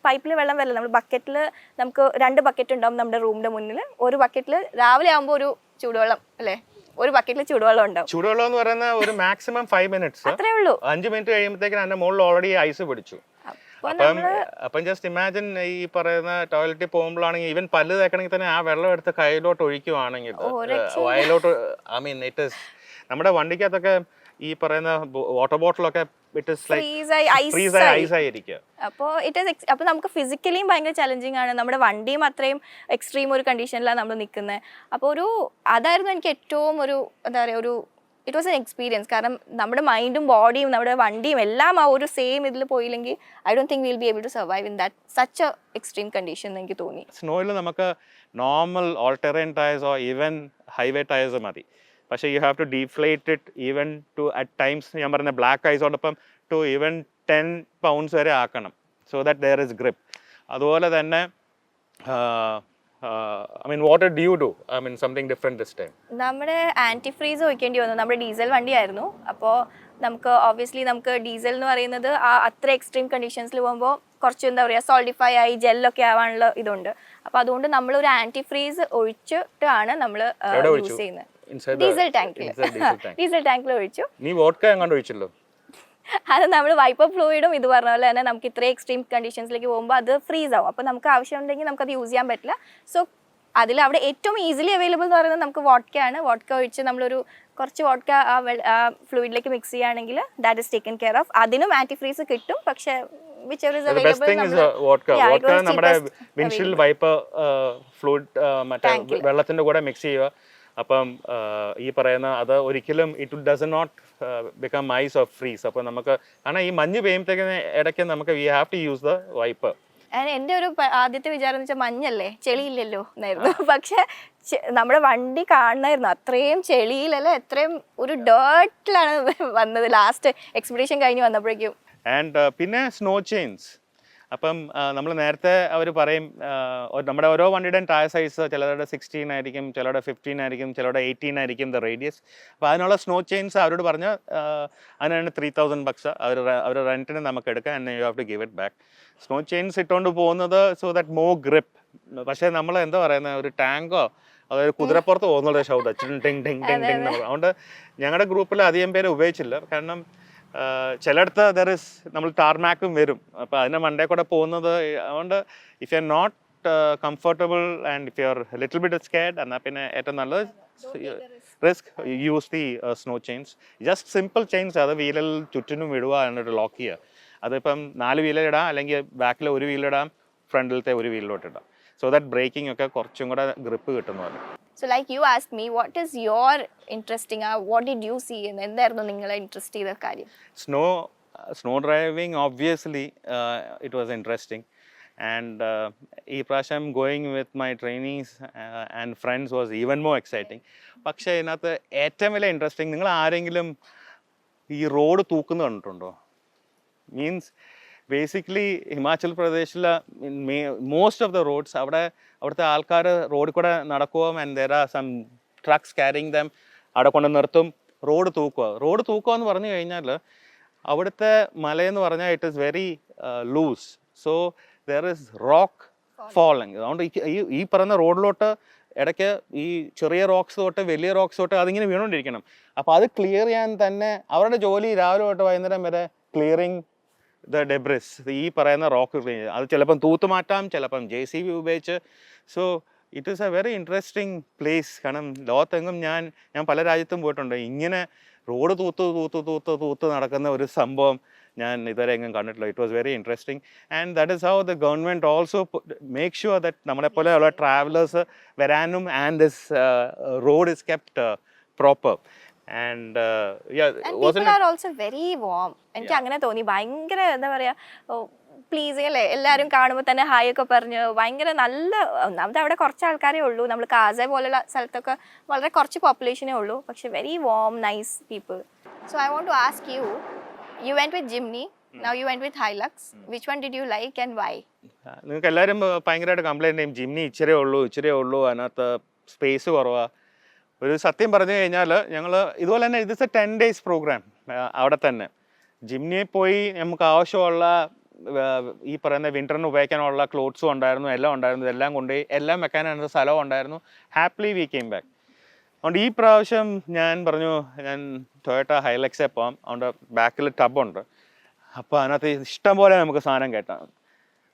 പൈപ്പിൽ വെള്ളം വരില്ല. നമ്മൾ ബക്കറ്റിൽ നമുക്ക് 2 ബക്കറ്റ് ഉണ്ടാവും നമ്മുടെ റൂമിൻ്റെ മുന്നിൽ. ഒരു ബക്കറ്റിൽ രാവിലെ ആകുമ്പോൾ ഒരു ചൂടുവെള്ളം അല്ലേ, ഒരു ബക്കറ്റിൽ ചൂടുവെള്ളം ഉണ്ടാവും. ചൂടുവെള്ളം എന്ന് പറയുന്ന ഒരു മാക്സിമം 5 minutes അത്രേ ഉള്ളൂ. 5 minutes കഴിയുമ്പോഴത്തേക്കും അതിന്റെ മുകളിൽ ഓൾറെഡി ഐസ് പിടിച്ചു. അപ്പം ജസ്റ്റ് ഇമാജിൻ ഈ പറയുന്ന ടോയ്ലറ്റിൽ പോകുമ്പോഴാണെങ്കിൽ ഈവൻ പല്ല് തേക്കണമെങ്കിൽ തന്നെ ആ വെള്ളം എടുത്ത് കയ്യിലോട്ട് ഒഴിക്കുവാണെങ്കിൽ വയലോട്ട് ഐ മീൻ ഇറ്റ് ഇസ് നമ്മുടെ വണ്ടിക്കകത്തൊക്കെ ഈ പറയുന്ന വാട്ടർ ബോട്ടിലൊക്കെ അപ്പോൾ നമുക്ക് ഫിസിക്കലിയും ഭയങ്കര ചലഞ്ചിങ് ആണ്. നമ്മുടെ വണ്ടിയും അത്രയും എക്സ്ട്രീം ഒരു കണ്ടീഷനിലാണ് നമ്മൾ നിൽക്കുന്നത്. അപ്പോൾ അതായിരുന്നു എനിക്ക് ഏറ്റവും എന്താ പറയുക ഇറ്റ് വാസ് എൻ എക്സ്പീരിയൻസ്. കാരണം നമ്മുടെ മൈൻഡും ബോഡിയും നമ്മുടെ വണ്ടിയും എല്ലാം ആ ഒരു സെയിം ഇതിൽ പോയില്ലെങ്കിൽ I don't think will be able to survive in that such a extreme condition എന്ന് എനിക്ക് തോന്നി. സ്നോയിൽ നമുക്ക് നോർമൽ ഓൾ ടെറൈൻ ടയേഴ്സോ ഈവൻ ഹൈവേ ടയേഴ്സോ മതി. പക്ഷേ you have to deflate it even to at times ഞാൻ പറഞ്ഞ ബ്ലാക്ക് ഐസോടൊപ്പം ടു ഈവൻ 10 pounds വരെ ആക്കണം. So that there is grip. അതുപോലെ തന്നെ I mean, what did you do? I mean, something different this time. നമ്മുടെ ആൻറ്റി ഫ്രീസ് ഒഴിക്കേണ്ടി വന്നു. നമ്മുടെ ഡീസൽ വണ്ടിയായിരുന്നു. അപ്പോൾ നമുക്ക് ഒബ്വിയസ്ലി നമുക്ക് ഡീസൽ എന്ന് പറയുന്നത് അത്ര എക്സ്ട്രീം കണ്ടീഷൻസിൽ പോകുമ്പോൾ കുറച്ച് എന്താ പറയുക സോൾഡിഫൈ ആയി ജെല്ലൊക്കെ ആവാനുള്ള ഇതുണ്ട്. അപ്പോൾ അതുകൊണ്ട് നമ്മളൊരു ആൻറ്റി ഫ്രീസ് ഒഴിച്ചിട്ടാണ് നമ്മൾ യൂസ് ചെയ്യുന്നത്. ഡീസൽ ടാങ്കിൽ ഒഴിച്ചു. നീ വോഡ്ക എങ്ങാണ്ട് ഒഴിച്ചല്ലോ. അത് നമ്മൾ വൈപ്പർ ഫ്ലൂയിഡും ഇത് പറഞ്ഞ പോലെ തന്നെ നമുക്ക് ഇത്രയും എക്സ്ട്രീം കണ്ടീഷൻസിലേക്ക് പോകുമ്പോൾ അത് ഫ്രീസ് ആവും. അപ്പോൾ നമുക്ക് ആവശ്യമുണ്ടെങ്കിൽ നമുക്കത് യൂസ് ചെയ്യാൻ പറ്റില്ല. സോ അതിൽ അവിടെ ഏറ്റവും ഈസിലി അവൈലബിൾ എന്ന് പറയുന്നത് നമുക്ക് വോഡ്ക്കയാണ്. വോഡ്ക്ക ഒഴിച്ച് നമ്മളൊരു കുറച്ച് വോഡ്ക്ക ആ ഫ്ലൂയിഡിലേക്ക് മിക്സ് ചെയ്യുകയാണെങ്കിൽ that is taken care of. അതിനും ആന്റിഫ്രീസ് കിട്ടും, പക്ഷെ whichever is The best available thing is നമ്മള് vodka. Yeah, it Vodka was നമ്മുടെ cheapest വിൻഷീൽഡ് വൈപ്പർ ഫ്ലൂയിഡ് മറ്റേ Tank ല്. വെള്ളത്തിന്റെ കൂടെ മിക്സ് ചെയ്യുക. അപ്പം ഈ പറയുന്ന അത് ഒരിക്കലും it does not become ice of freeze. അപ്പം നമുക്ക് കാരണം ഈ മഞ്ഞ് പെയ്യുമ്പോഴത്തേക്കും ഇടയ്ക്ക് നമുക്ക് we have to use the wiper. എൻ്റെ ഒരു ആദ്യത്തെ വിചാരം എന്ന് വെച്ചാൽ മഞ്ഞല്ലേ, ചെളിയില്ലല്ലോ എന്നായിരുന്നു. പക്ഷെ നമ്മുടെ വണ്ടി കാണണമായിരുന്നു, അത്രയും ചെളിയിലല്ലേ, അത്രയും ഒരു ഡേർട്ടിലാണ് വന്നത് ലാസ്റ്റ് എക്സ്പെഡീഷൻ കഴിഞ്ഞ് വന്നപ്പോഴേക്കും. ആൻഡ് പിന്നെ സ്നോ ചെയിൻസ്. അപ്പം നമ്മൾ നേരത്തെ അവർ പറയും നമ്മുടെ ഓരോ വണ്ടിയുടെയും ടയർ സൈസ് ചിലരുടെ 16 ആയിരിക്കും, ചിലരുടെ 15 ആയിരിക്കും, ചിലരുടെ 18 ആയിരിക്കും ദ റേഡിയസ്. അപ്പോൾ അതിനുള്ള സ്നോ ചെയിൻസ് അവരോട് പറഞ്ഞാൽ അതിനാണ് $3,000 അവർ റെൻറ്റിന് നമുക്ക് എടുക്കാം. And you have to give it back. Snow chains ഇട്ടുകൊണ്ട് പോകുന്നത് സോ ദാറ്റ് മോർ ഗ്രിപ്പ്. പക്ഷേ നമ്മൾ എന്താ പറയുന്നത്, ഒരു ടാങ്കോ അതായത് കുതിരപ്പുറത്ത് പോകുന്നുള്ള ശബ്ദം ടിങ് ടിങ് ടിങ് ടിങ് ടിങ്. അതുകൊണ്ട് ഞങ്ങളുടെ ഗ്രൂപ്പിൽ അധികം പേര് ഉപയോഗിച്ചില്ല. കാരണം ചിലയിടത്ത് നമ്മൾ ടാർമാക്കും വരും, അപ്പോൾ അതിൻ്റെ മണ്ടേ കൂടെ പോകുന്നത്. അതുകൊണ്ട് if you are not comfortable and if you are little bit scared, എന്നാൽ പിന്നെ ഏറ്റവും നല്ലത് risk use the snow chains. Just simple chains, അത് വീലിൽ ചുറ്റിനും വിടുക എന്നിട്ട് ലോക്ക് ചെയ്യുക. അതിപ്പം 4 വീലിലിടാം, അല്ലെങ്കിൽ ബാക്കിൽ ഒരു വീലിടാം, ഫ്രണ്ടിലത്തെ ഒരു വീലിലോട്ടിടാം. സോ ദാറ്റ് ബ്രേക്കിംഗ് ഒക്കെ കുറച്ചും കൂടെ ഗ്രിപ്പ് കിട്ടുന്നതാണ്. So like you asked me, what is your interesting, what did you see? എന്തായിരുന്നു നിങ്ങളെ ഇൻട്രസ്റ്റ് ചെയ്ത കാര്യം? Snow driving, obviously it was interesting. And ഈ പ്രാവശ്യം going with my trainees and friends was even more exciting. പക്ഷേ ഇതിനകത്ത് ഏറ്റവും വലിയ ഇൻട്രസ്റ്റിംഗ്, നിങ്ങൾ ആരെങ്കിലും ഈ റോഡ് തൂക്കുന്നത് കണ്ടിട്ടുണ്ടോ? മീൻസ് ബേസിക്കലി ഹിമാചൽ പ്രദേശിലെ മോസ്റ്റ് ഓഫ് ദ റോഡ്സ് അവിടുത്തെ ആൾക്കാർ റോഡിൽ കൂടെ നടക്കുകയും and there are some trucks carrying them, അവിടെ കൊണ്ട് നിർത്തും, റോഡ് തൂക്കുക എന്ന് പറഞ്ഞു കഴിഞ്ഞാൽ അവിടുത്തെ മലയെന്ന് പറഞ്ഞാൽ it is very loose. So there is rock falling. അതുകൊണ്ട് ഈ പറയുന്ന റോഡിലോട്ട് ഇടയ്ക്ക് ഈ ചെറിയ റോക്സ് തൊട്ട് വലിയ റോക്സ് തൊട്ട് അതിങ്ങനെ വീണുകൊണ്ടിരിക്കണം. അപ്പോൾ അത് ക്ലിയർ ചെയ്യാൻ തന്നെ അവരുടെ ജോലി രാവിലെ തൊട്ട് വൈകുന്നേരം വരെ ക്ലിയറിങ് ദ ഡെബ്രിസ്, ഈ പറയുന്ന റോക്ക് ക്ലീൻ. അത് ചിലപ്പം തൂത്തുമാറ്റാം, ചിലപ്പം JCB ഉപയോഗിച്ച്. So it is A very interesting place. കാരണം ലോകത്തെങ്ങും ഞാൻ പല രാജ്യത്തും പോയിട്ടുണ്ട്, ഇങ്ങനെ റോഡ് തൂത്ത് നടക്കുന്ന ഒരു സംഭവം ഞാൻ ഇതുവരെ എങ്ങും കണ്ടിട്ടില്ല. It was very interesting. And that is how the government also make sure that നമ്മളെപ്പോലെയുള്ള ട്രാവലേഴ്സ് വരാനും and this road is kept proper. And people are also very warm. എനിക്ക് അങ്ങനെ തോന്നി. ഭയങ്കര എന്താ പറയാ, പ്ലീസിങ് അല്ലേ, എല്ലാവരും കാണുമ്പോൾ തന്നെ ഹായ് ഒക്കെ പറഞ്ഞ് ഭയങ്കര നല്ല. ഒന്നാമത് അവിടെ കുറച്ച് ആൾക്കാരേ ഉള്ളൂ, നമ്മൾ കാസ പോലുള്ള സ്ഥലത്തൊക്കെ വളരെ കുറച്ച് പോപ്പുലേഷനേ ഉള്ളൂ, പക്ഷെ very warm nice people. So I want to ask you, you went with Jimny, now you went with Hilux, which one did you like and why? നിങ്ങൾക്ക് എല്ലാവരും ഭയങ്കരമായിട്ട് കംപ്ലൈൻറ്റ് ചെയ്യും, ജിംനി ഇച്ചിരേ ഉള്ളൂ, അതിനകത്ത് സ്പേസ് കുറവാണ്. ഒരു സത്യം പറഞ്ഞു കഴിഞ്ഞാൽ ഞങ്ങൾ ഇതുപോലെ തന്നെ ഇത് 10 days പ്രോഗ്രാം അവിടെ തന്നെ. ജിംനിയിൽ പോയി നമുക്ക് ആവശ്യമുള്ള ഈ പറയുന്ന വിൻ്ററിന് ഉപയോഗിക്കാനുള്ള ക്ലോത്ത്സും ഉണ്ടായിരുന്നു, എല്ലാം ഉണ്ടായിരുന്നു. ഇതെല്ലാം കൊണ്ടുപോയി എല്ലാം വെക്കാനുള്ള സ്ഥലവും ഉണ്ടായിരുന്നു. Happily we came back. അതുകൊണ്ട് ഈ പ്രാവശ്യം ഞാൻ പറഞ്ഞു ഞാൻ ടൊയോട്ട ഹൈലക്സേ പോകാം. അതുകൊണ്ട് ബാക്കിൽ ടബുണ്ട്, അപ്പോൾ അതിനകത്ത് ഇഷ്ടം പോലെ നമുക്ക് സാധനം കയറ്റാം.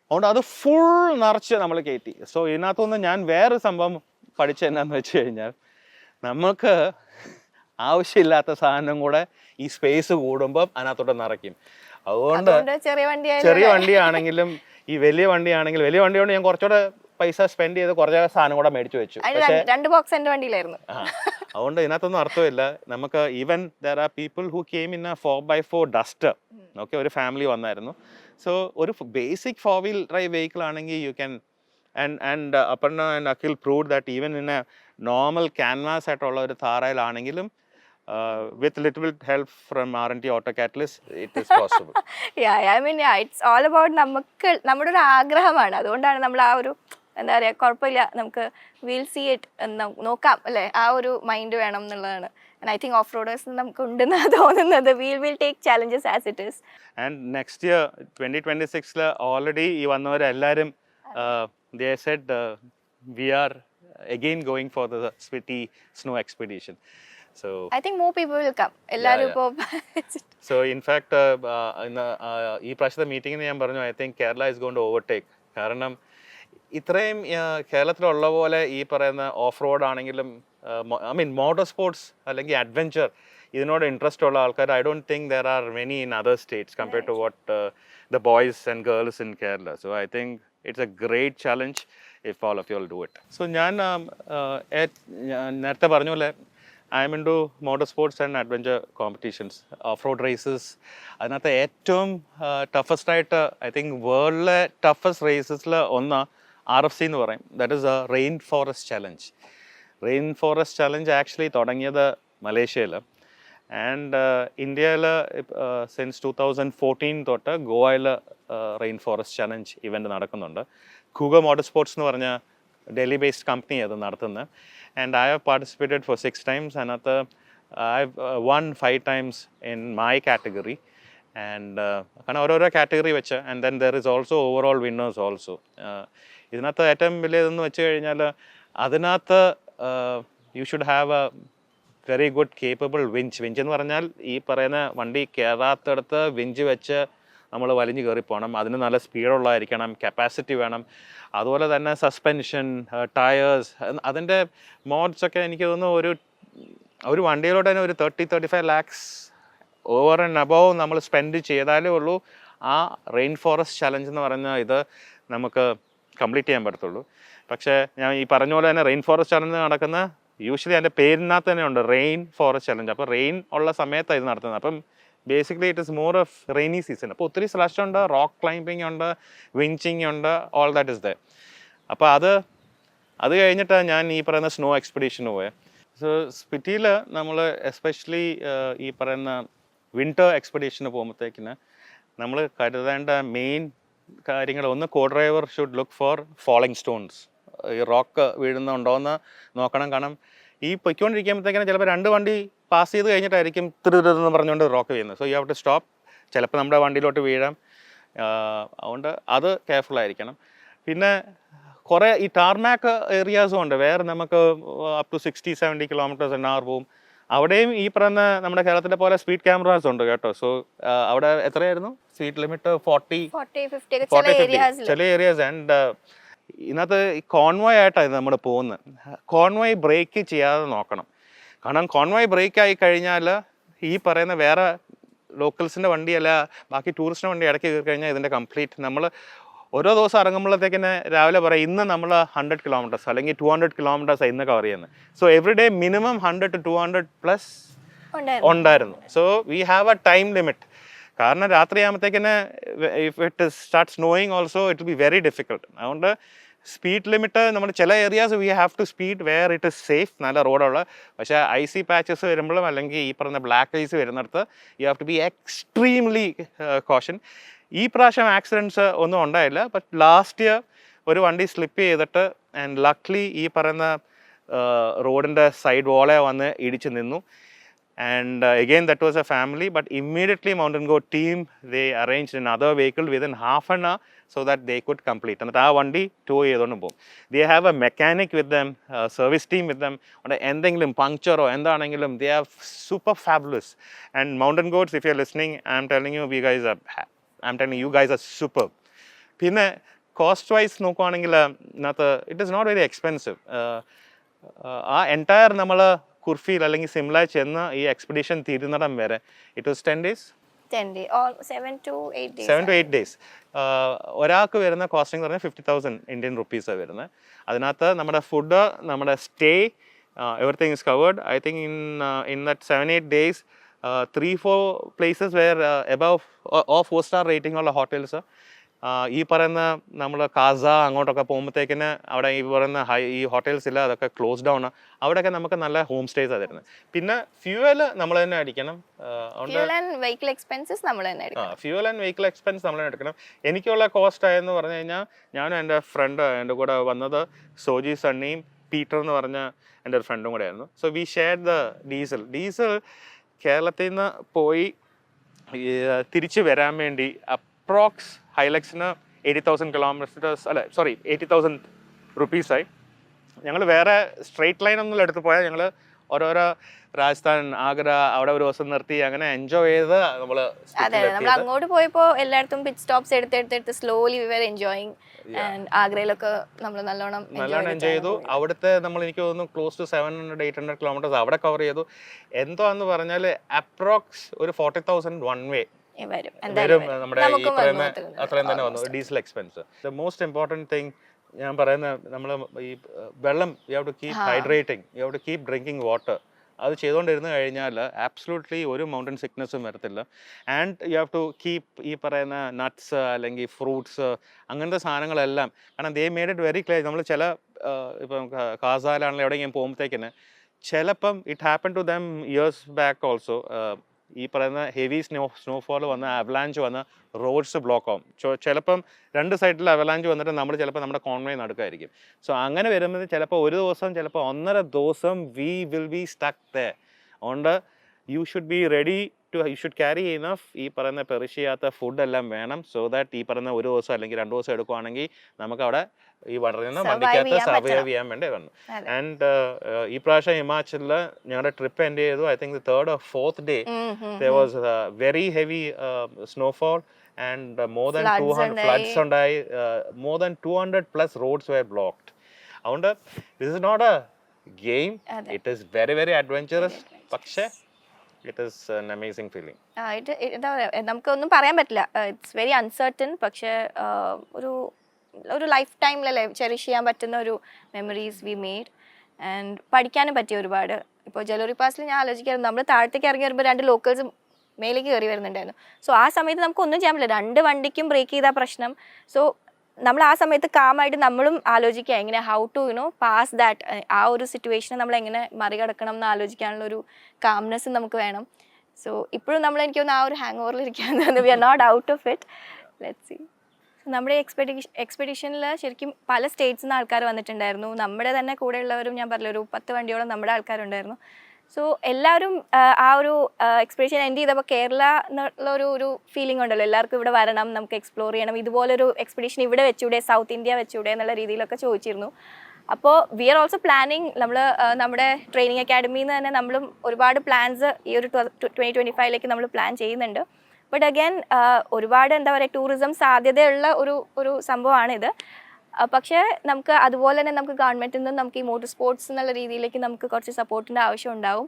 അതുകൊണ്ട് അത് ഫുൾ നിറച്ച് നമ്മൾ കയറ്റി. സോ ഇതിനകത്തുനിന്ന് ഞാൻ വേറൊരു സംഭവം പഠിച്ചതെന്നാന്ന് വെച്ച് കഴിഞ്ഞാൽ, നമുക്ക് ആവശ്യമില്ലാത്ത സാധനം കൂടെ ഈ സ്പേസ് കൂടുമ്പം അതിനകത്തോട്ട് നിറയ്ക്കും. അതുകൊണ്ട് ചെറിയ വണ്ടിയാണെങ്കിലും ഈ വലിയ വണ്ടിയാണെങ്കിൽ ഞാൻ കുറച്ചുകൂടെ പൈസ സ്പെൻഡ് ചെയ്ത് കുറച്ച് സാധനം കൂടെ മേടിച്ചു വെച്ചു. പക്ഷേ 2 ബോക്സ് എൻ്റെ വണ്ടിയിലായിരുന്നു. അതുകൊണ്ട് ഇതിനകത്തൊന്നും അർത്ഥമില്ല. നമുക്ക് even there are people who came in A 4x4 Duster. Okay, ഒരു ഫാമിലി വന്നായിരുന്നു. സോ ഒരു ബേസിക് 4-wheel drive വെഹിക്കിൾ ആണെങ്കിൽ you can and Aparna and Akhil proved that even in a normal canvas ആയിട്ടുള്ള ഒരു താറയിലാണെങ്കിലും with little bit help from R&T Auto Catalyst it is possible. I mean it's all about നമുക്ക് നമ്മുടെ ഒരു ആഗ്രഹമാണ്. അതുകൊണ്ടാണ് നമ്മൾ ആ ഒരു എന്താ പറയുക, കുഴപ്പമില്ല, നമുക്ക് വിൽ സീ ഇറ്റ് നോക്കാം അല്ലേ, ആ ഒരു മൈൻഡ് വേണം എന്നുള്ളതാണ്. And I think off-roaders നമുക്ക് ഉണ്ടെന്ന് തോന്നുന്നത്. We'll take challenges as it is. And next year 2026 already ഈ വന്നവരെല്ലാവരും they said we are again going for the Spiti snow expedition. So I think more people will come. എല്ലാവരും ഇപ്പോൾ so in fact ഈ പ്രാവശ്യത്തെ മീറ്റിംഗിന് ഞാൻ പറഞ്ഞു I think Kerala is going to overtake. കാരണം ഇത്രയും കേരളത്തിലുള്ള പോലെ ഈ പറയുന്ന ഓഫ് റോഡ് ആണെങ്കിലും ഐ മീൻ മോട്ടോർ സ്പോർട്സ് അല്ലെങ്കിൽ അഡ്വഞ്ചർ ഇതിനോട് ഇൻട്രസ്റ്റ് ഉള്ള ആൾക്കാർ I don't think there are many in other states compared to what the boys and girls in Kerala. So I think it's a great challenge if all of you all do it. So ഞാൻ നേരത്തെ പറഞ്ഞ പോലെ I'm into motor sports and adventure competitions off road races. അതിനകത്ത് ഏറ്റവും toughest ആയിട്ട് I think വേൾഡിലെ toughest റേസസിൽ ഒന്ന് RFC എന്ന് പറയും. That is a rainforest challenge. Rainforest challenge actually തുടങ്ങിയത് മലേഷ്യയിൽ ആൻഡ് ഇന്ത്യയിൽ സിൻസ് 2014 തൊട്ട് ഗോവയിൽ റെയിൻ ഫോറസ്റ്റ് ചലഞ്ച് ഇവൻറ്റ് നടക്കുന്നുണ്ട്. കൂഗോ മോട്ടോർ സ്പോർട്സ് എന്ന് പറഞ്ഞ ഡൽഹി ബേസ്ഡ് കമ്പനി അത് നടത്തുന്നത്. And I have participated for 6 times. അതിനകത്ത് I have won 5 times in my category. And കാരണം ഓരോരോ കാറ്റഗറി വെച്ച് and then there is also overall winners also. ഇതിനകത്ത് ഏറ്റവും വലിയതെന്ന് വെച്ച് കഴിഞ്ഞാൽ അതിനകത്ത് you should have a very good capable winch. Winch എന്ന് പറഞ്ഞാൽ ഈ പറയുന്ന വണ്ടി കയറാത്തടത്ത് വിഞ്ച് വെച്ച് നമ്മൾ വലിഞ്ഞ് കയറി പോകണം. അതിന് നല്ല സ്പീഡുള്ളതായിരിക്കണം, കപ്പാസിറ്റി വേണം. അതുപോലെ തന്നെ സസ്പെൻഷൻ, ടയേഴ്സ്, അതിൻ്റെ മോഡ്സൊക്കെ എനിക്ക് തോന്നുന്നു ഒരു വണ്ടിയിലോട്ട് തന്നെ ഒരു 30-35 lakhs ഓവർ ആൻഡ് അബവ് നമ്മൾ സ്പെൻഡ് ചെയ്താലേ ഉള്ളൂ ആ റെയിൻ ഫോറസ്റ്റ് ചലഞ്ച് എന്ന് പറയുന്ന ഇത് നമുക്ക് കംപ്ലീറ്റ് ചെയ്യാൻ പറ്റത്തുള്ളൂ. പക്ഷേ ഞാൻ ഈ പറഞ്ഞ പോലെ തന്നെ റെയിൻ ഫോറസ്റ്റ് ചലഞ്ച് നടക്കുന്ന യൂഷ്വലി അതിൻ്റെ പേരിനകത്ത് തന്നെ ഉണ്ട് റെയിൻ ഫോറസ്റ്റ് ചലഞ്ച്. അപ്പോൾ റെയിൻ ഉള്ള സമയത്താണ് ഇത് നടത്തുന്നത്. അപ്പം basically it is more of rainy season. അപ്പോൾ ഒത്തിരി സ്ലഷ് ഉണ്ട്, റോക്ക് ക്ലൈംബിംഗ് ഉണ്ട്, വിഞ്ചിങ് ഉണ്ട്, ഓൾ ദാറ്റ് ഇസ് ദ. അപ്പോൾ അത് കഴിഞ്ഞിട്ടാണ് ഞാൻ ഈ പറയുന്ന സ്നോ എക്സ്പെഡീഷന് പോയത്. സോ സ്പിറ്റിയിൽ നമ്മൾ എസ്പെഷ്യലി ഈ പറയുന്ന വിൻ്റർ എക്സ്പെഡീഷന് പോകുമ്പോഴത്തേക്കിന് നമ്മൾ കരുതേണ്ട മെയിൻ കാര്യങ്ങൾ ഒന്ന് co driver should look for falling stones. ഈ റോക്ക് വീഴുന്നുണ്ടോയെന്ന് നോക്കണം. കാരണം ഈ പൊയ്ക്കൊണ്ടിരിക്കുമ്പോഴത്തേക്കിന് ചിലപ്പോൾ 2 വണ്ടി പാസ് ചെയ്ത് കഴിഞ്ഞിട്ടായിരിക്കും തിരുതെന്ന് പറഞ്ഞുകൊണ്ട് റോക്ക് ചെയ്യുന്നത്. So you have to stop. ചിലപ്പോൾ നമ്മുടെ വണ്ടിയിലോട്ട് വീഴാം. അതുകൊണ്ട് അത് കെയർഫുൾ ആയിരിക്കണം. പിന്നെ കുറേ ഈ ടാർമാക്ക് ഏരിയാസും ഉണ്ട്. വേറെ നമുക്ക് അപ് ടു 60-70 km/h പോവും. അവിടെയും ഈ പറയുന്ന നമ്മുടെ കേരളത്തിലെ പോലെ സ്പീഡ് ക്യാമറാസ് ഉണ്ട് കേട്ടോ. സോ അവിടെ എത്രയായിരുന്നു സ്പീഡ് ലിമിറ്റ്? 40-50 ചില ഏരിയാസ്. ആൻഡ് ഇതിനകത്ത് കോൺവോയ് ആയിട്ടാണ് നമ്മൾ പോകുന്നത്. കോൺവോയ് ബ്രേക്ക് ചെയ്യാതെ നോക്കണം. കാരണം കോൺവോയ് ബ്രേക്ക് ആയി കഴിഞ്ഞാൽ ഈ പറയുന്ന വേറെ ലോക്കൽസിൻ്റെ വണ്ടിയല്ല ബാക്കി ടൂറിസ്റ്റിൻ്റെ വണ്ടി ഇടയ്ക്ക് കയറി കഴിഞ്ഞാൽ ഇതിൻ്റെ കംപ്ലീറ്റ് നമ്മൾ ഓരോ ദിവസം ഇറങ്ങുമ്പോഴത്തേക്കിന് രാവിലെ പറയും ഇന്ന് നമ്മൾ 100 km അല്ലെങ്കിൽ 200 km ഇന്ന് കവർ ചെയ്യുന്നത്. So every day minimum 100 to 200+ ഉണ്ടായിരുന്നു. So we have a time limit. കാരണം രാത്രിയാകുമ്പോഴത്തേക്കിന് if it start snowing also it will be very difficult. അതുകൊണ്ട് സ്പീഡ് ലിമിറ്റ് നമ്മൾ ചില areas we have to speed where it is safe, നല്ല റോഡുള്ള. പക്ഷേ icy patches വരുമ്പോഴും അല്ലെങ്കിൽ ഈ പറഞ്ഞ ബ്ലാക്ക് ഐസ് വരുന്നിടത്ത് you have to be extremely caution. ഈ പ്രാവശ്യം ആക്സിഡൻറ്റ്സ് ഒന്നും ഉണ്ടായില്ല. ബട്ട് ലാസ്റ്റ് ഇയർ ഒരു വണ്ടി സ്ലിപ്പ് ചെയ്തിട്ട് ആൻഡ് ലക്ലി ഈ പറയുന്ന റോഡിൻ്റെ സൈഡ് വോളെ വന്ന് ഇടിച്ച് നിന്നു. And again that was a family, but immediately Mountain Goat team they arranged another vehicle within half an hour so that they could complete. And that vandi tow ചെയ്തുകൊണ്ട് പോകും. They have a mechanic with them, a service team with them. എന്തെങ്കിലും പങ്ക്ചറോ എന്താണെങ്കിലും they are super fabulous. And Mountain Goats, if you're listening, I'm telling you you guys are superb. പിന്നെ cost wise നോക്കുവാണെങ്കിൽ ഇതിനകത്ത് it is not very expensive. ആ entire നമ്മൾ കുർഫിയിൽ അല്ലെങ്കിൽ സിംല ചെന്ന് ഈ എക്സ്പെഡീഷൻ തീരുന്നിടം വരെ it was 10 days. 7 to 8 days. ഒരാൾക്ക് വരുന്ന കോസ്റ്റിംഗ് എന്ന് പറഞ്ഞാൽ 50,000 Indian rupees വരുന്നത്. അതിനകത്ത് നമ്മുടെ ഫുഡ്, നമ്മുടെ stay, everything is covered. I think in that 7-8 days 3-4 places where above or 4-star rating ഉള്ള ഹോട്ടൽസ്. ഈ പറയുന്ന നമ്മൾ കാസ അങ്ങോട്ടൊക്കെ പോകുമ്പോഴത്തേക്കിന് അവിടെ ഈ പറയുന്ന ഈ ഹോട്ടൽസ് ഇല്ല, അതൊക്കെ ക്ലോസ് ഡൗൺ. അവിടെയൊക്കെ നമുക്ക് നല്ല ഹോം സ്റ്റേസ് തരുന്നത്. പിന്നെ ഫ്യൂവൽ നമ്മൾ തന്നെ അടിക്കണം. ഫ്യൂവൽ ആൻഡ് വെഹിക്കിൾ എക്സ്പെൻസ് നമ്മൾ തന്നെ എടുക്കണം. എനിക്കുള്ള കോസ്റ്റ് ആയെന്ന് പറഞ്ഞു കഴിഞ്ഞാൽ ഞാനും എൻ്റെ ഫ്രണ്ട് എൻ്റെ കൂടെ വന്നത് സോജി സണ്ണിയും പീറ്റർ എന്ന് പറഞ്ഞ എൻ്റെ ഒരു ഫ്രണ്ടും കൂടെ ആയിരുന്നു. So we share the diesel കേരളത്തിൽ നിന്ന് പോയി തിരിച്ച് വരാൻ വേണ്ടി അപ്രോക്സ് ഹൈലക്സിന് 80,000 rupees ആയി. ഞങ്ങൾ വേറെ സ്ട്രെയിറ്റ് ലൈൻ ഒന്നും എടുത്ത് പോയാൽ ഞങ്ങൾ ഓരോരോ രാജസ്ഥാൻ, ആഗ്ര അവിടെ ഒരു ദിവസം നിർത്തി അങ്ങനെ എൻജോയ് ചെയ്ത് നമ്മൾ അതെ നമ്മൾ അങ്ങോട്ട് പോയപ്പോൾ എല്ലായിടത്തും പിറ്റ് സ്റ്റോപ്സ് എടുത്ത് slowly we were enjoying and ആഗ്രയിലൊക്കെ നമ്മൾ നല്ലോണം എൻജോയ് ചെയ്തു. അവിടുത്തെ നമ്മൾ എനിക്ക് തോന്നുന്നു ക്ലോസ് ടു 700-800 കിലോമീറ്റേഴ്സ് അവിടെ കവർ ചെയ്തു. എന്തോന്ന് പറഞ്ഞാൽ അപ്രോക്സ് ഒരു 40,000 വൺ വേ വരും നമ്മുടെ ഈ പറയുന്ന അത്രയും തന്നെ വന്നു diesel expense. The most important thing ഞാൻ പറയുന്നത് നമ്മൾ ഈ വെള്ളം you have to keep hydrating, you have to keep drinking water. അത് ചെയ്തുകൊണ്ടിരുന്നു കഴിഞ്ഞാൽ ആബ്സലൂട്ട്ലി ഒരു മൗണ്ടൻ സിക്നസ്സും വരത്തില്ല. And you have to keep ഈ പറയുന്ന നട്ട്സ് അല്ലെങ്കിൽ ഫ്രൂട്ട്സ് അങ്ങനത്തെ സാധനങ്ങളെല്ലാം. കാരണം they made it very clear. നമ്മൾ ചില ഇപ്പം കാസാലാണെങ്കിലും എവിടെയെങ്കിലും പോകുമ്പോഴത്തേക്കിന് ചിലപ്പം it happen to them years back also ഈ പറയുന്ന ഹെവി സ്നോഫോൾ വന്ന് അവലാഞ്ച് വന്ന് റോഡ്സ് ബ്ലോക്ക് ആവും. ചിലപ്പം രണ്ട് സൈഡിൽ അവലാഞ്ച് വന്നിട്ട് നമ്മൾ ചിലപ്പോൾ നമ്മുടെ കോൺവേ നടക്കുമായിരിക്കും. സോ അങ്ങനെ വരുമ്പോൾ ചിലപ്പോൾ ഒരു ദിവസം ചിലപ്പോൾ 1.5 ദിവസം we will be stuck there. അതുകൊണ്ട് you should be ready to you should carry enough ഈ പറയുന്ന പെറിഷ് ചെയ്യാത്ത ഫുഡെല്ലാം വേണം. സോ ദാറ്റ് ഈ പറയുന്ന ഒരു ദിവസം അല്ലെങ്കിൽ 2 ദിവസം എടുക്കുവാണെങ്കിൽ നമുക്ക് അവിടെ ഈ പറയുന്ന വണ്ടിക്കകത്ത് സർവൈവ് ചെയ്യാൻ വേണ്ടി വന്നു. ആൻഡ് ഈ പ്രാവശ്യം ഹിമാചലിൽ ഞങ്ങളുടെ ട്രിപ്പ് എൻഡ് ചെയ്തു. I think 3rd or 4th day there was very heavy snowfall and more than 200 floods ഉണ്ടായി. More than 200+ roads were blocked. അതുകൊണ്ട് this is not a game, it is very very adventurous. പക്ഷേ it is an amazing feeling. എന്താ പറയുക, നമുക്കൊന്നും പറയാൻ പറ്റില്ല. It's very uncertain. പക്ഷേ ഒരു ലൈഫ് ടൈമിലല്ലേ ചെറിഷ് ചെയ്യാൻ പറ്റുന്ന ഒരു മെമ്മറീസ് വി മെയ്ഡ്. ആൻഡ് പഠിക്കാനും പറ്റിയ ഒരുപാട്. ഇപ്പോൾ ജലോറി പാസിൽ ഞാൻ ആലോചിക്കായിരുന്നു, നമ്മൾ താഴത്തേക്ക് ഇറങ്ങി വരുമ്പോൾ 2 ലോക്കൽസ് മേലേക്ക് കയറി വരുന്നുണ്ടായിരുന്നു. സോ ആ സമയത്ത് നമുക്കൊന്നും ചെയ്യാൻ പറ്റില്ല, 2 വണ്ടിക്കും ബ്രേക്ക് ചെയ്താൽ പ്രശ്നം. സോ നമ്മൾ ആ സമയത്ത് കാമായിട്ട് നമ്മളും ആലോചിക്കുക എങ്ങനെ ഹൗ ടു പാസ് ദാറ്റ്, ആ ഒരു സിറ്റുവേഷനെ നമ്മൾ എങ്ങനെ മറികടക്കണം എന്ന് ആലോചിക്കാനുള്ള ഒരു കാംനെസ് നമുക്ക് വേണം. സോ ഇപ്പോഴും നമ്മൾ എനിക്ക് തോന്നുന്നു ആ ഒരു ഹാങ് ഓവറിലിരിക്കുകയാണ്. We are not out of it. Let's see. നമ്മുടെ എക്സ്പെഡിഷനിൽ ശരിക്കും പല സ്റ്റേറ്റ്സിൽ നിന്ന് ആൾക്കാർ വന്നിട്ടുണ്ടായിരുന്നു. നമ്മുടെ തന്നെ കൂടെ ഉള്ളവരും ഞാൻ പറഞ്ഞില്ല ഒരു 10 വണ്ടിയോളം നമ്മുടെ ആൾക്കാരുണ്ടായിരുന്നു. സോ എല്ലാവരും ആ ഒരു എക്സ്പെഡിഷൻ എൻഡ് ചെയ്തപ്പോൾ കേരള എന്നുള്ള ഫീലിംഗ് ഉണ്ടല്ലോ, എല്ലാവർക്കും ഇവിടെ വരണം, നമുക്ക് എക്സ്പ്ലോർ ചെയ്യണം, ഇതുപോലൊരു എക്സ്പെഡിഷൻ ഇവിടെ വെച്ചൂടെ, സൗത്ത് ഇന്ത്യ വെച്ചൂടെ എന്നുള്ള രീതിയിലൊക്കെ ചോദിച്ചിരുന്നു. അപ്പോൾ വി ആർ ഓൾസോ പ്ലാനിങ്. നമ്മൾ നമ്മുടെ ട്രെയിനിങ് അക്കാഡമിയിൽ നിന്ന് തന്നെ നമ്മളും ഒരുപാട് പ്ലാൻസ് ഈ ഒരു 2025 നമ്മൾ പ്ലാൻ ചെയ്യുന്നുണ്ട്. ബട്ട് അഗൈൻ ഒരുപാട് എന്താ പറയുക ടൂറിസം സാധ്യതയുള്ള ഒരു സംഭവമാണിത്. പക്ഷേ നമുക്ക് അതുപോലെ തന്നെ നമുക്ക് ഗവൺമെൻറ്റിൽ നിന്ന് നമുക്ക് ഈ മോട്ടോർ സ്പോർട്സ് എന്നുള്ള രീതിയിലേക്ക് നമുക്ക് കുറച്ച് സപ്പോർട്ടിൻ്റെ ആവശ്യം ഉണ്ടാവും.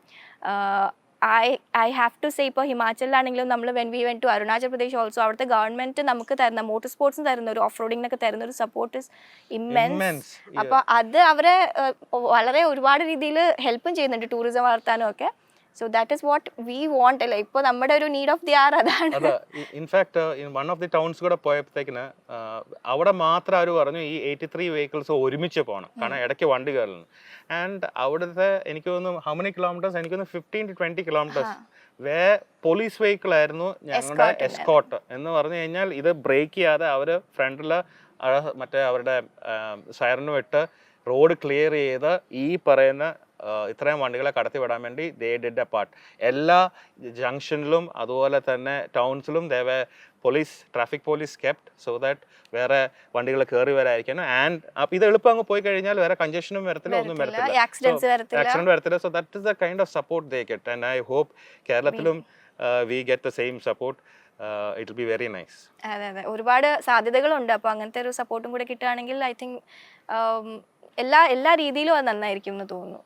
ഐ ഹാവ് ടു സേ ഇപ്പോൾ ഹിമാചലിലാണെങ്കിലും നമ്മൾ when we went to Arunachal Pradesh also അവിടുത്തെ ഗവൺമെൻറ് നമുക്ക് തരുന്ന മോട്ടോർ സ്പോർട്സിന് തരുന്ന ഒരു ഓഫ് റോഡിങ്ങിനൊക്കെ തരുന്ന ഒരു സപ്പോർട്ട് ഇസ് ഇമ്മെൻസ്. അപ്പോൾ അത് അവരെ വളരെ ഒരുപാട് രീതിയിൽ ഹെൽപ്പും ചെയ്യുന്നുണ്ട് ടൂറിസം വളർത്താനും ഒക്കെ. So that is what we want അല്ലേ, ഇപ്പോൾ നമ്മുടെ ഒരു നീഡ് ഓഫ് ദി ആർ അതാണ്. In fact one of the towns കൂടെ പോയപ്പോഴത്തേക്കിന് അവിടെ മാത്രം അവർ പറഞ്ഞു ഈ 83 വെഹിക്കിൾസ് ഒരുമിച്ച് പോകണം, കാരണം ഇടയ്ക്ക് വണ്ടി കയറുന്നു. ആൻഡ് അവിടുത്തെ എനിക്ക് തോന്നുന്നു ഹൗ മെനി കിലോമീറ്റേഴ്സ്, എനിക്ക് തോന്നുന്നു 15 to 20 കിലോമീറ്റേഴ്സ് പോലീസ് വെഹിക്കിൾ ആയിരുന്നു ഞങ്ങളുടെ എസ്കോട്ട്. എന്ന് പറഞ്ഞു കഴിഞ്ഞാൽ ഇത് ബ്രേക്ക് ചെയ്യാതെ അവർ ഫ്രണ്ടിൽ മറ്റേ അവരുടെ സൈറനും ഇട്ട് റോഡ് ക്ലിയർ ചെയ്ത് ഈ പറയുന്ന ഇത്രയും വണ്ടികളെ കടത്തി വിടാൻ വേണ്ടി ദേ ഡിഡ് എ പാർട്ട്. എല്ലാ ജംഗ്ഷനിലും അതുപോലെ തന്നെ ടൗൺസിലും traffic police kept so that വേറെ വണ്ടികൾ കയറി വരാതിരിക്കണം. ആൻഡ് ഇത് എളുപ്പം അങ്ങ് പോയി കഴിഞ്ഞാൽ വേറെ കൺജഷനും വരത്തില്ല, ഒന്നും വരത്തില്ല, ആക്സിഡന്റ് വരത്തില്ല. So that is the kind of support they get. And I hope കേരളത്തിലും we get the same support. It will be very nice. അതെ, ഒരുപാട് സാധ്യതകളുണ്ട്. അപ്പോൾ അങ്ങനത്തെ ഒരു സപ്പോർട്ടും കൂടെ കിട്ടുകയാണെങ്കിൽ ഐ തിങ്ക് എല്ലാ രീതിയിലും അത് നന്നായിരിക്കും എന്ന് തോന്നുന്നു.